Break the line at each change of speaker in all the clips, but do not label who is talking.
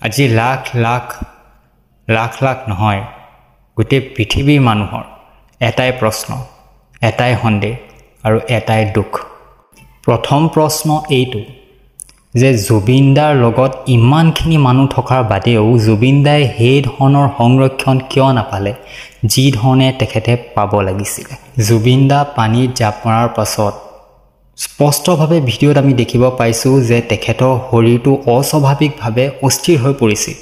আজি লাখ লাখ লাখ লাখ নহয় গোটেই পৃথিৱীৰ মানুহৰ এটাই প্ৰশ্ন, এটাই সন্দেহ আৰু এটাই দুখ। প্ৰথম প্ৰশ্ন এইটো যে জুবিন দাৰ লগত ইমানখিনি মানুহ থকাৰ বাদেও জুবিন দাই সেই ধৰণৰ সংৰক্ষণ কিয় নাপালে যি ধৰণে তেখেতে পাব লাগিছিলে। জুবিন দা পানীত জাপ মৰাৰ পাছত স্পষ্টভাৱে ভিডিঅ'ত আমি দেখিব পাইছোঁ যে তেখেতৰ শৰীৰটো অস্বাভাৱিকভাৱে অস্থিৰ হৈ পৰিছিল,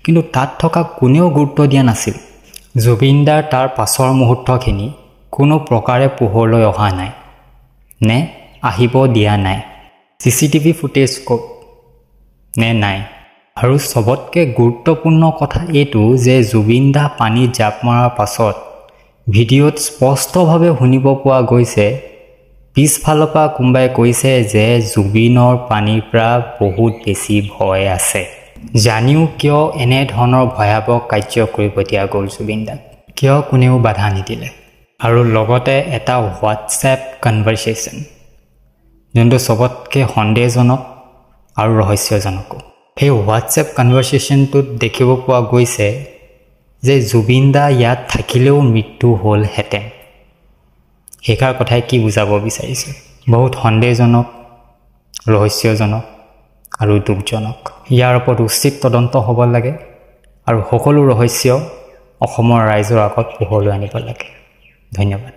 কিন্তু তাত থকা কোনেও গুৰুত্ব দিয়া নাছিল। জুবিন দাৰ তাৰ পাছৰ মুহূৰ্তখিনি কোনো প্ৰকাৰে পোহৰলৈ অহা নাই নে আহিব দিয়া নাই। CCTV ফুটেজ ক'ত নে নাই। আৰু চবতকৈ গুৰুত্বপূৰ্ণ কথা এইটো যে জুবিন দা পানীত জাপ মৰাৰ পাছত ভিডিঅ'ত স্পষ্টভাৱে শুনিব পোৱা গৈছে পিছফালৰ পৰা কোনোবাই কৈছে যে জুবিনৰ পানীৰ পৰা বহুত বেছি ভয় আছে। জানিও কিয় এনেধৰণৰ ভয়াৱহ কাৰ্য কৰিব দিয়া গ'ল জুবিন দাক, কিয় কোনেও বাধা নিদিলে। আৰু লগতে এটা হোৱাটছএপ কনভাৰচেশ্যন যোনটো চবতকৈ সন্দেহজনক আৰু ৰহস্যজনকো। সেই হোৱাটছএপ কনভাৰচেশ্যনটোত দেখিব পোৱা গৈছে যে জুবিন দা ইয়াত থাকিলেও মৃত্যু হ'লহেঁতেন। সেইষাৰ কথাই কি বুজাব বিচাৰিছে? বহুত সন্দেহজনক, ৰহস্যজনক আৰু দুখজনক। ইয়াৰ ওপৰত উচিত তদন্ত হ'ব লাগে আৰু সকলো ৰহস্য অসমৰ ৰাইজৰ আগত পোহৰলৈ আনিব লাগে। ধন্যবাদ।